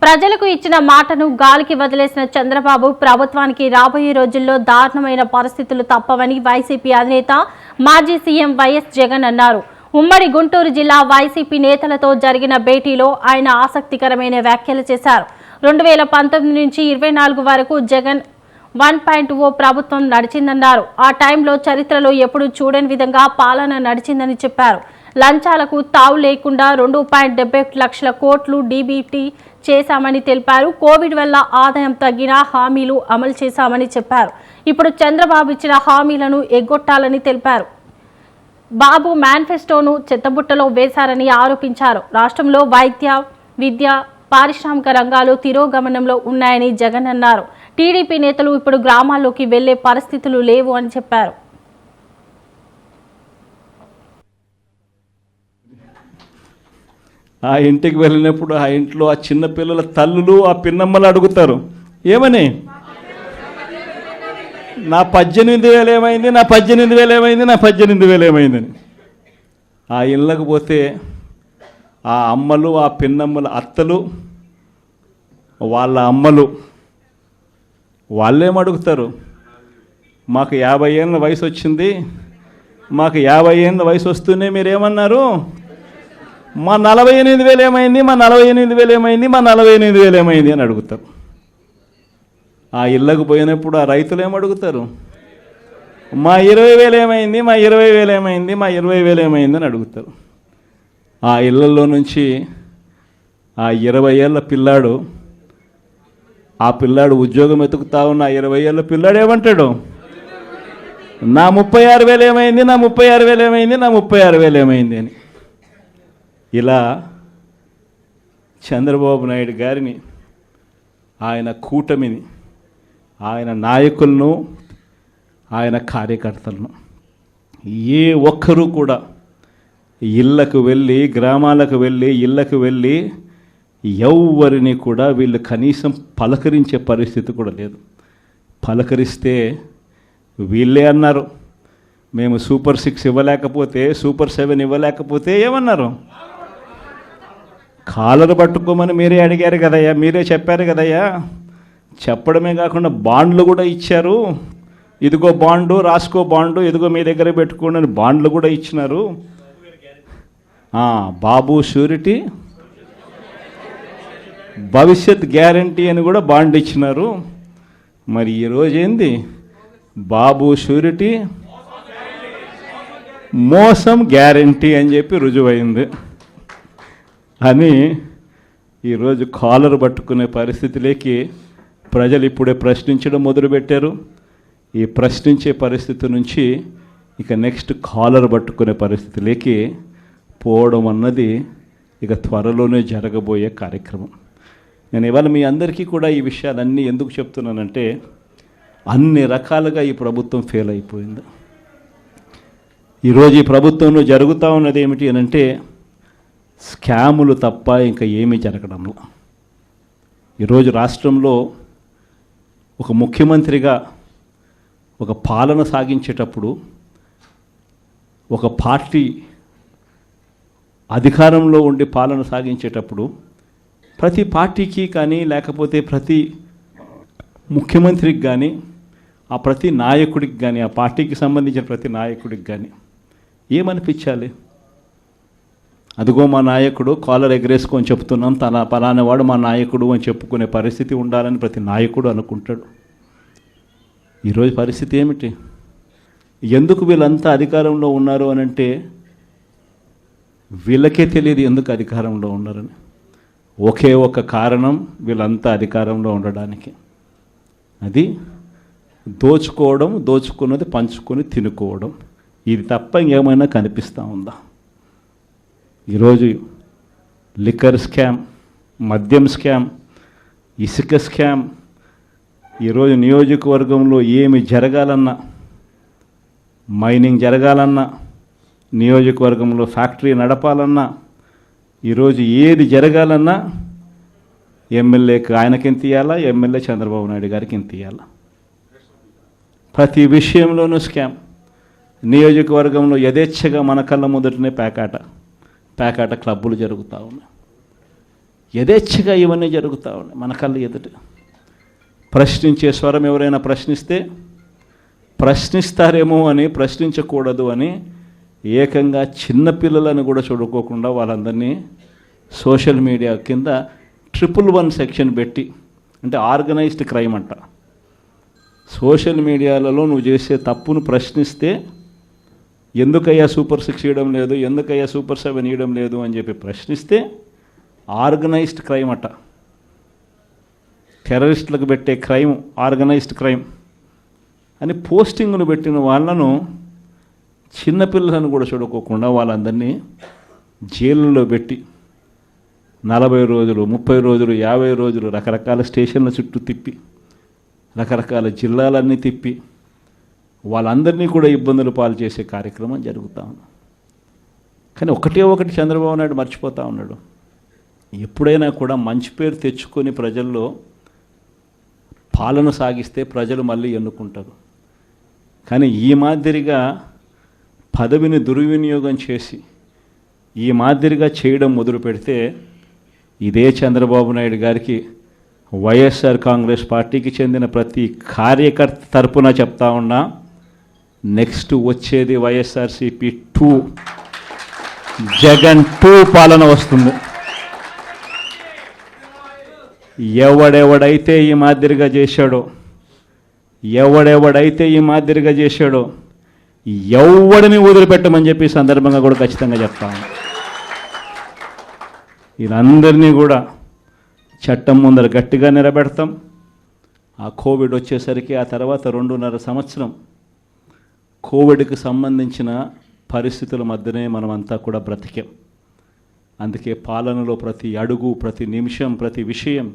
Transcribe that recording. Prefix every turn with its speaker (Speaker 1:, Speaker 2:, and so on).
Speaker 1: ప్రజలకు ఇచ్చిన మాటను గాలికి వదిలేసిన చంద్రబాబు ప్రభుత్వానికి రాబోయే రోజుల్లో దారుణమైన పరిస్థితులు తప్పవని వైసీపీ అధినేత మాజీ సీఎం వైఎస్ జగన్ అన్నారు. ఉమ్మడి గుంటూరు జిల్లా వైసీపీ నేతలతో జరిగిన భేటీలో ఆయన ఆసక్తికరమైన వ్యాఖ్యలు చేశారు. 2019 నుంచి 24 వరకు జగన్ 1.0 ప్రభుత్వం నడిచిందన్నారు. ఆ టైంలో చరిత్రలో ఎప్పుడూ చూడని విధంగా పాలన నడిచిందని చెప్పారు. లంచాలకు తావు లేకుండా 2.71 లక్షల కోట్లు డీబీటీ చేశామని తెలిపారు. కోవిడ్ వల్ల ఆదాయం తగ్గిన హామీలు అమలు చేశామని చెప్పారు. ఇప్పుడు చంద్రబాబు ఇచ్చిన హామీలను ఎగ్గొట్టాలని తెలిపారు. బాబు మేనిఫెస్టోను చెత్తబుట్టలో వేశారని ఆరోపించారు. రాష్ట్రంలో వైద్య, విద్య, పారిశ్రామిక రంగాలు తిరోగమనంలో ఉన్నాయని జగన్ అన్నారు. టీడీపీ నేతలు ఇప్పుడు గ్రామాల్లోకి వెళ్లే పరిస్థితులు లేవు అని చెప్పారు.
Speaker 2: ఆ ఇంటికి వెళ్ళినప్పుడు ఆ ఇంట్లో ఆ చిన్న పిల్లల తల్లులు ఆ పిన్నమ్మలు అడుగుతారు, ఏమని నా 18,000 ఏమైంది, నా 18,000 ఏమైంది, నా 18,000 ఏమైందని. ఆ ఇళ్ళకు పోతే ఆ అమ్మలు ఆ పిన్నమ్మల అత్తలు వాళ్ళ అమ్మలు వాళ్ళేమడుగుతారు, మాకు 50 ఏళ్ళ వయసు వచ్చింది, మాకు 50 ఏళ్ళ వయసు వస్తూనే మీరేమన్నారు, మా 48,000 ఏమైంది, మా 48,000 ఏమైంది, మా 48,000 ఏమైంది అని అడుగుతారు. ఆ ఇళ్ళకు పోయినప్పుడు ఆ రైతులు ఏమడుగుతారు, మా 20,000 ఏమైంది, మా 20,000 ఏమైంది, మా 20,000 ఏమైంది అని అడుగుతారు. ఆ ఇళ్ళల్లో నుంచి ఆ 20 ఏళ్ళ పిల్లాడు ఉద్యోగం వెతుకుతా ఉన్న 20 ఏళ్ళ పిల్లాడు ఏమంటాడు, నా 36,000 ఏమైంది, నా 36,000 ఏమైంది, నా 36,000 ఏమైంది అని. ఇలా చంద్రబాబు నాయుడు గారిని, ఆయన కూటమిని, ఆయన నాయకులను, ఆయన కార్యకర్తలను ఏ ఒక్కరూ కూడా ఇళ్ళకు వెళ్ళి, గ్రామాలకు వెళ్ళి, ఇళ్ళకు వెళ్ళి ఎవరిని కూడా వీళ్ళు కనీసం పలకరించే పరిస్థితి కూడా లేదు. పలకరిస్తే వీళ్ళే అన్నారు, మేము సూపర్ 6 ఇవ్వలేకపోతే, సూపర్ 7 ఇవ్వలేకపోతే ఏమన్నారు, కాలర్ పట్టుకోమని మీరే అడిగారు కదయ్యా, మీరే చెప్పారు కదయ్యా. చెప్పడమే కాకుండా బాండ్లు కూడా ఇచ్చారు, ఇదిగో బాండు, రాసుకో బాండు, ఇదిగో మీ దగ్గర పెట్టుకోండి అని బాండ్లు కూడా ఇచ్చినారు. బాబు షూరిటీ, భవిష్యత్ గ్యారంటీ అని కూడా బాండ్ ఇచ్చినారు. మరి ఈరోజు ఏంది, బాబు షూరిటీ, మోసం గ్యారంటీ అని చెప్పి రుజువైంది అని ఈరోజు కాలర్ పట్టుకునే పరిస్థితిలోకి ప్రజలు ఇప్పుడే ప్రశ్నించడం మొదలుపెట్టారు. ఈ ప్రశ్నించే పరిస్థితి నుంచి ఇక నెక్స్ట్ కాలర్ పట్టుకునే పరిస్థితిలోకి పోవడం అన్నది ఇక త్వరలోనే జరగబోయే కార్యక్రమం. నేను ఇవాళ మీ అందరికీ కూడా ఈ విషయాలన్నీ ఎందుకు చెప్తున్నానంటే, అన్ని రకాలుగా ఈ ప్రభుత్వం ఫెయిల్ అయిపోయింది. ఈరోజు ఈ ప్రభుత్వంలో జరుగుతూ ఉన్నది ఏమిటి అని అంటే, స్కాములు తప్ప ఇంకా ఏమీ జరగడంలో. ఈరోజు రాష్ట్రంలో ఒక ముఖ్యమంత్రిగా ఒక పాలన సాగించేటప్పుడు, ఒక పార్టీ అధికారంలో ఉండి పాలన సాగించేటప్పుడు ప్రతి పార్టీకి కానీ, లేకపోతే ప్రతి ముఖ్యమంత్రికి కానీ, ఆ ప్రతి నాయకుడికి కానీ, ఆ పార్టీకి సంబంధించిన ప్రతి నాయకుడికి కానీ ఏమనిపించాలి, అదిగో మా నాయకుడు, కాలర్ ఎగరేసుకొని చెప్తున్నాం, తన పలానా వాడు మా నాయకుడు అని చెప్పుకునే పరిస్థితి ఉండాలని ప్రతి నాయకుడు అనుకుంటాడు. ఈరోజు పరిస్థితి ఏమిటి, ఎందుకు వీళ్ళంతా అధికారంలో ఉన్నారు అని అంటే వీళ్ళకే తెలియదు ఎందుకు అధికారంలో ఉన్నారని. ఒకే ఒక కారణం వీళ్ళంతా అధికారంలో ఉండడానికి, అది దోచుకోవడం, దోచుకున్నది పంచుకొని తినుకోవడం. ఇది తప్ప ఇంకేమైనా కనిపిస్తూ ఉందా? ఈరోజు లిక్కర్ స్కామ్, మద్యం స్కామ్, ఇసుక స్కామ్, ఈరోజు నియోజకవర్గంలో ఏమి జరగాలన్నా, మైనింగ్ జరగాలన్నా, నియోజకవర్గంలో ఫ్యాక్టరీ నడపాలన్నా, ఈరోజు ఏది జరగాలన్నా ఎమ్మెల్యేకి ఆయనకి ఎంత ఇవ్వాలా, ఎమ్మెల్యే చంద్రబాబు నాయుడు గారికి ఎంత ఇవ్వాలా. ప్రతి విషయంలోనూ స్కామ్. నియోజకవర్గంలో యథేచ్ఛగా మన కళ్ళ మొదటనే పేకాట క్లబ్బులు జరుగుతూ ఉన్నాయి. యథేచ్ఛగా ఇవన్నీ జరుగుతూ ఉన్నాయి మన కళ్ళు ఎదుట. ప్రశ్నించే స్వరం ఎవరైనా ప్రశ్నిస్తే ప్రశ్నిస్తారేమో అని, ప్రశ్నించకూడదు అని ఏకంగా చిన్నపిల్లలను కూడా చూడుకోకుండా వాళ్ళందరినీ సోషల్ మీడియా కింద 111 సెక్షన్ పెట్టి, అంటే ఆర్గనైజ్డ్ క్రైమ్ అంట. సోషల్ మీడియాలలో నువ్వు చేసే తప్పును ప్రశ్నిస్తే ఎందుకయ్యా సూపర్ 6 ఇవ్వడం లేదు, ఎందుకయ్యా సూపర్ 7 ఇవ్వడం లేదు అని చెప్పి ప్రశ్నిస్తే ఆర్గనైజ్డ్ క్రైమ్ అట. టెర్రరిస్టులకు పెట్టే క్రైమ్ ఆర్గనైజ్డ్ క్రైమ్ అని పోస్టింగ్ను పెట్టిన వాళ్ళను, చిన్నపిల్లలను కూడా చూడుకోకుండా వాళ్ళందరినీ జైళ్ళలో పెట్టి 40 రోజులు, 30 రోజులు, 50 రోజులు రకరకాల స్టేషన్ల చుట్టూ తిప్పి, రకరకాల జిల్లాలన్నీ తిప్పి వాళ్ళందరినీ కూడా ఇబ్బందులు పాలు చేసే కార్యక్రమం జరుగుతూ ఉంది. కానీ ఒకటి చంద్రబాబు నాయుడు మర్చిపోతూ ఉన్నాడు. ఎప్పుడైనా కూడా మంచి పేరు తెచ్చుకొని ప్రజల్లో పాలన సాగిస్తే ప్రజలు మళ్ళీ ఎన్నుకుంటారు. కానీ ఈ మాదిరిగా పదవిని దుర్వినియోగం చేసి ఈ మాదిరిగా చేయడం మొదలు పెడితే ఇదే చంద్రబాబు నాయుడు గారికి వైఎస్ఆర్ కాంగ్రెస్ పార్టీకి చెందిన ప్రతి కార్యకర్త తరపున చెప్తా ఉన్నా, నెక్స్ట్ వచ్చేది వైఎస్ఆర్సీపీ 2, జగన్ 2 పాలన వస్తుంది. ఎవడెవడైతే ఈ మాదిరిగా చేశాడో ఎవడిని వదిలిపెట్టమని చెప్పి సందర్భంగా కూడా ఖచ్చితంగా చెప్తాను. వీళ్ళందరినీ కూడా చట్టం ముందర గట్టిగా నిలబెడతాం. ఆ కోవిడ్ వచ్చేసరికి ఆ తర్వాత 2.5 సంవత్సరం కోవిడ్కి సంబంధించిన పరిస్థితుల మధ్యనే మనమంతా కూడా బ్రతికాం. అందుకే పాలనలో ప్రతి అడుగు, ప్రతి నిమిషం, ప్రతి విషయం